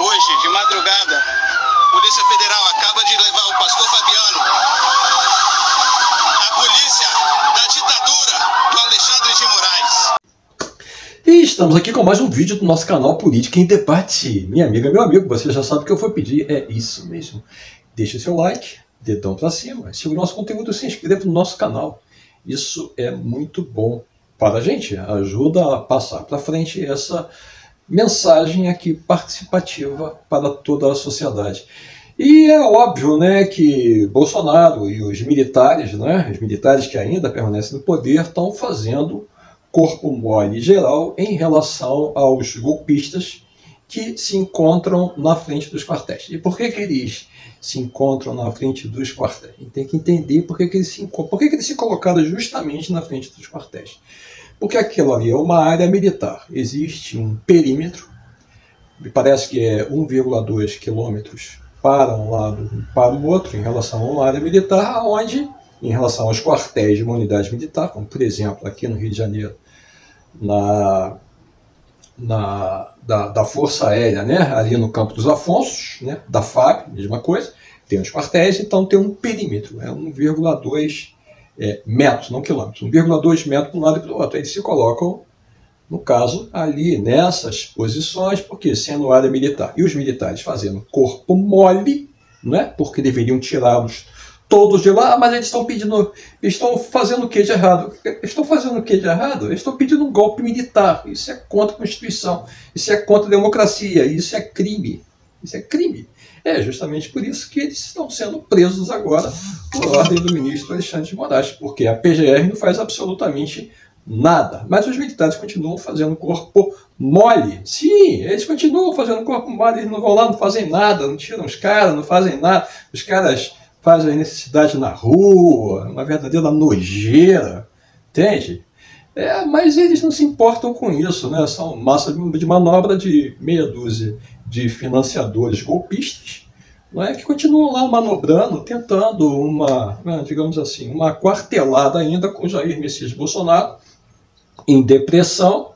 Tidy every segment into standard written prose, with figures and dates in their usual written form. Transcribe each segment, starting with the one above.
Hoje, de madrugada, a Polícia Federal acaba de levar o pastor Fabiano à polícia da ditadura do Alexandre de Moraes. E estamos aqui com mais um vídeo do nosso canal Política em Debate. Minha amiga, meu amigo, você já sabe o que eu vou pedir, é isso mesmo. Deixe o seu like, dedão pra cima, siga o nosso conteúdo e se inscreva no nosso canal. Isso é muito bom para a gente, ajuda a passar para frente essa mensagem aqui participativa para toda a sociedade. E é óbvio, né, que Bolsonaro e os militares, né, os militares que ainda permanecem no poder, estão fazendo corpo mole geral em relação aos golpistas que se encontram na frente dos quartéis. E por que eles se encontram na frente dos quartéis? A gente tem que entender por que eles se colocaram justamente na frente dos quartéis. Porque aquilo ali é uma área militar. Existe um perímetro, me parece que é 1,2 quilômetros para um lado e para o outro, em relação a uma área militar, onde, em relação aos quartéis de uma unidade militar, como por exemplo aqui no Rio de Janeiro, da Força Aérea, né, ali no Campo dos Afonsos, né, da FAB, mesma coisa, tem os quartéis, então tem um perímetro, é 1,2 metros, não quilômetros, 1,2 metros para um lado e para o outro. Eles se colocam, no caso, ali nessas posições, porque sendo área militar e os militares fazendo corpo mole, não é? Porque deveriam tirá-los todos de lá, mas eles estão fazendo o que de errado? Estão fazendo o que de errado? Eles estão pedindo um golpe militar. Isso é contra a Constituição, isso é contra a democracia, isso é crime. Isso é crime. É justamente por isso que eles estão sendo presos agora por ordem do ministro Alexandre de Moraes, porque a PGR não faz absolutamente nada. Mas os militares continuam fazendo corpo mole. Sim, eles continuam fazendo corpo mole, eles não vão lá, não fazem nada, não tiram os caras, não fazem nada. Os caras fazem a necessidade na rua, uma verdadeira nojeira, entende? Mas eles não se importam com isso, né? São massa de manobra de meia dúzia de financiadores golpistas, não é? Que continuam lá manobrando, tentando digamos assim, uma quartelada ainda com Jair Messias Bolsonaro, em depressão,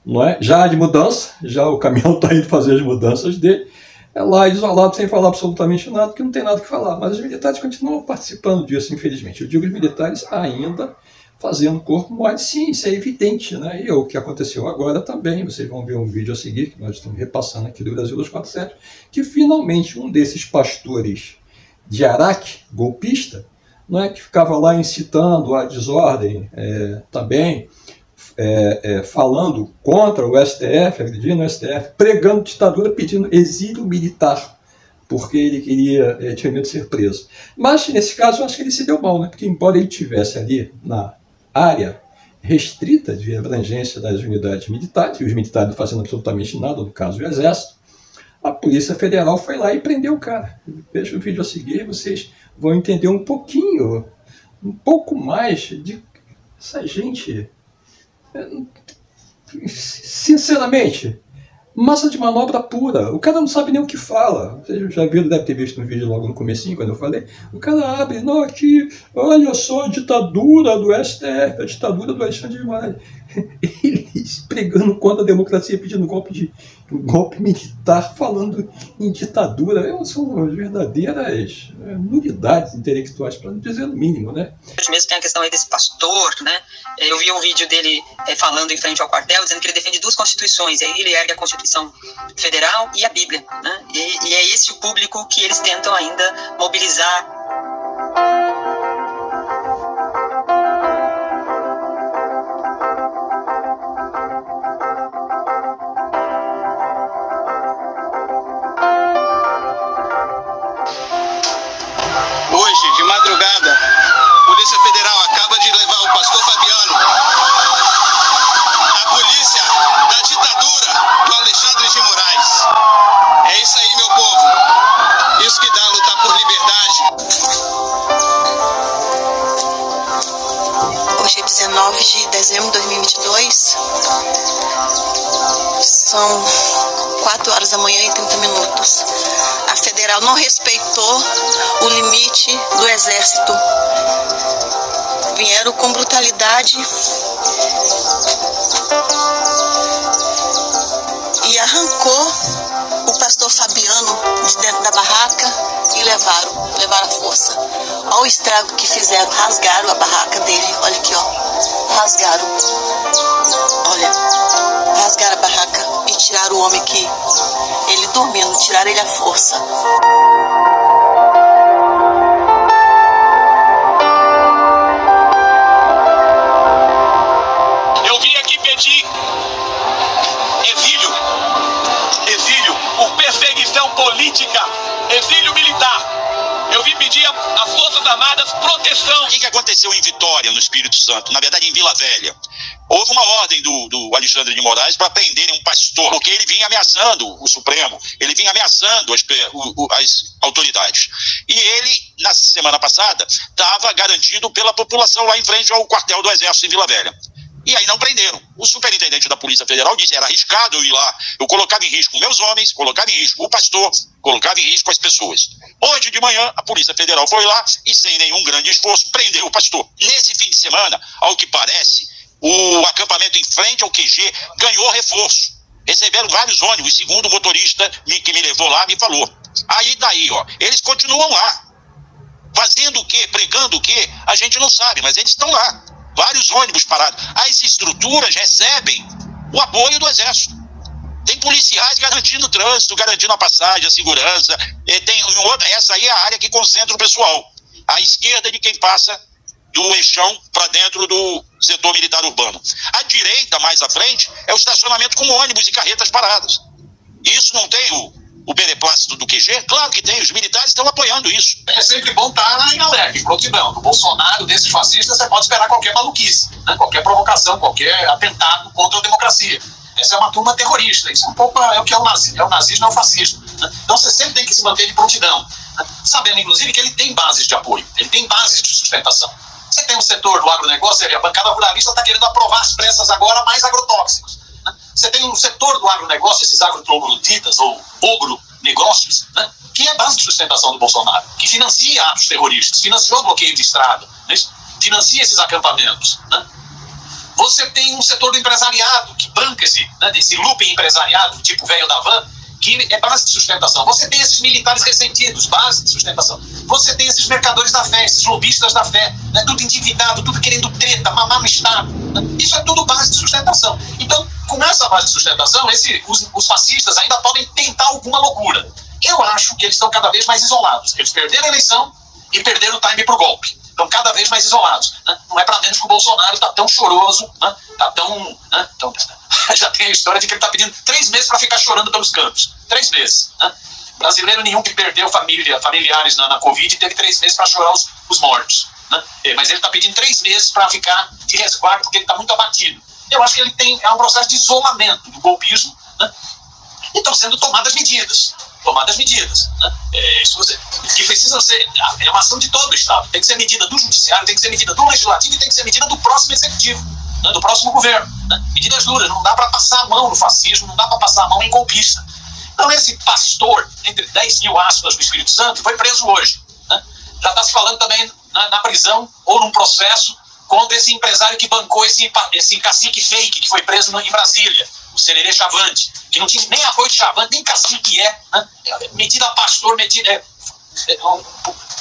não é? Já de mudança, já o caminhão está indo fazer as mudanças dele, lá isolado, sem falar absolutamente nada, porque não tem nada que falar. Mas os militares continuam participando disso, infelizmente. Eu digo os militares ainda fazendo corpo mole. Sim, isso é evidente, né? E o que aconteceu agora também, vocês vão ver um vídeo a seguir, que nós estamos repassando aqui do Brasil 247, que finalmente um desses pastores de Araque, golpista, não é, que ficava lá incitando a desordem também, falando contra o STF, agredindo o STF, pregando ditadura, pedindo exílio militar, porque ele tinha medo de ser preso. Mas, nesse caso, eu acho que ele se deu mal, né? Porque, embora ele estivesse ali na área restrita de abrangência das unidades militares, e os militares não fazendo absolutamente nada, no caso o Exército, a Polícia Federal foi lá e prendeu o cara. Veja o vídeo a seguir, vocês vão entender um pouco mais de essa gente. Sinceramente, massa de manobra pura. O cara não sabe nem o que fala. Vocês já viram, deve ter visto no vídeo logo no comecinho, quando eu falei. O cara abre, não, aqui, olha só, a ditadura do STF, a ditadura do Alexandre de Moraes. Eles pregando contra a democracia, pedindo golpe militar, falando em ditadura. São verdadeiras nulidades intelectuais, para não dizer o mínimo, né? Mesmo tem a questão aí desse pastor, né? Eu vi um vídeo dele falando em frente ao quartel, dizendo que ele defende duas constituições. E aí ele ergue a Constituição Federal e a Bíblia, né? E é esse o público que eles tentam ainda mobilizar. Hoje, de madrugada, a Polícia Federal acaba de levar o pastor Fabiano à polícia da ditadura do Alexandre de Moraes. É isso aí, meu povo. Isso que dá lutar por liberdade. Hoje é 19 de dezembro de 2022. São 4 horas da manhã e 30 minutos. A Federal não respeitou o limite do Exército. Vieram com brutalidade e arrancou o pastor Fabiano levaram à força. Olha o estrago que fizeram, rasgaram a barraca dele, olha aqui, ó, rasgaram, olha, rasgaram a barraca e tiraram o homem aqui, ele dormindo, tiraram ele à força. Eu vim aqui pedir exílio por perseguição política, exílio militar. Eu vim pedir às Forças Armadas proteção. O que aconteceu em Vitória, no Espírito Santo? Na verdade, em Vila Velha. Houve uma ordem do Alexandre de Moraes para prenderem um pastor, porque ele vinha ameaçando o Supremo, ele vinha ameaçando as autoridades. E ele, na semana passada, estava garantido pela população lá em frente ao quartel do Exército em Vila Velha. E aí não prenderam. O superintendente da Polícia Federal disse que era arriscado eu ir lá. Eu colocava em risco meus homens, colocava em risco o pastor, colocava em risco as pessoas. Hoje de manhã, a Polícia Federal foi lá e, sem nenhum grande esforço, prendeu o pastor. Nesse fim de semana, ao que parece, o acampamento em frente ao QG ganhou reforço. Receberam vários ônibus, segundo o motorista que me levou lá me falou. Aí daí, ó, eles continuam lá. Fazendo o quê? Pregando o quê? A gente não sabe, mas eles estão lá. Vários ônibus parados. As estruturas recebem o apoio do Exército. Tem policiais garantindo o trânsito, garantindo a passagem, a segurança. Essa aí é a área que concentra o pessoal. À esquerda de quem passa do eixão para dentro do setor militar urbano. À direita, mais à frente, é o estacionamento com ônibus e carretas paradas. Isso não tem o beneplácito do QG? Claro que tem, os militares estão apoiando isso. É sempre bom estar em alerta, em prontidão. Do Bolsonaro, desses fascistas, você pode esperar qualquer maluquice, né? Qualquer provocação, qualquer atentado contra a democracia. Essa é uma turma terrorista. Isso é um pouco o que é o nazismo. É o nazismo, é o fascismo, né? Então você sempre tem que se manter de prontidão, né? Sabendo, inclusive, que ele tem bases de apoio, ele tem bases de sustentação. Você tem um setor do agronegócio, a bancada ruralista está querendo aprovar às pressas agora mais agrotóxicos, né? Você tem um setor do agronegócio, esses agrotrogloditas ou ogronegócios, né? Que é a base de sustentação do Bolsonaro, que financia atos terroristas, financiou o bloqueio de estrada, né? Financia esses acampamentos, né? Você tem um setor do empresariado que banca esse looping empresariado, tipo velho da van, que é base de sustentação. Você tem esses militares ressentidos, base de sustentação. Você tem esses mercadores da fé, esses lobistas da fé, né? Tudo endividado, tudo querendo treta, mamar no Estado, né? Isso é tudo base de sustentação. Então, com essa base de sustentação, os fascistas ainda podem tentar alguma loucura. Eu acho que eles estão cada vez mais isolados. Eles perderam a eleição e perderam o time para o golpe. Estão cada vez mais isolados, né? Não é para menos que o Bolsonaro está tão choroso, né? Tá tão, né? Já tem a história de que ele está pedindo 3 meses para ficar chorando pelos campos. 3 meses, né? Brasileiro nenhum que perdeu familiares na Covid teve 3 meses para chorar os mortos, né? Mas ele está pedindo 3 meses para ficar de resguardo porque ele está muito abatido. Eu acho que ele é um processo de isolamento do golpismo, né? E estão sendo tomadas medidas, né? Que precisam ser, é uma ação de todo o Estado, tem que ser medida do Judiciário, tem que ser medida do Legislativo e tem que ser medida do próximo Executivo, né? Do próximo governo, né? Medidas duras, não dá para passar a mão no fascismo, não dá para passar a mão em golpista. Então esse pastor, entre 10 mil aspas do Espírito Santo, foi preso hoje, né? Já está se falando também na prisão ou num processo contra esse empresário que bancou esse cacique fake que foi preso em Brasília, o Sererê Chavante, que não tinha nem apoio de Chavante, nem cacique né? Metido a pastor,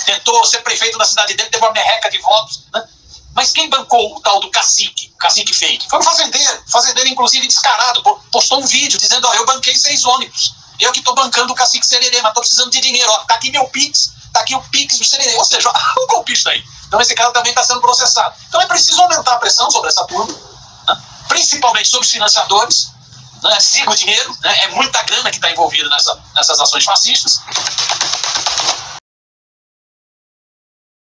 tentou ser prefeito da cidade dele, teve uma merreca de votos, né? Mas quem bancou o tal do cacique fake? Foi um fazendeiro inclusive descarado, postou um vídeo dizendo, ó, eu banquei 6 ônibus, eu que estou bancando o cacique Sererê, mas estou precisando de dinheiro, ó, tá aqui meu Pix, tá aqui o Pix do Sererê, ou seja, um golpista aí. Então esse cara também está sendo processado. Então é preciso aumentar a pressão sobre essa turma, né? Principalmente sobre os financiadores, né? Siga o dinheiro, né? É muita grana que está envolvida nessas ações fascistas.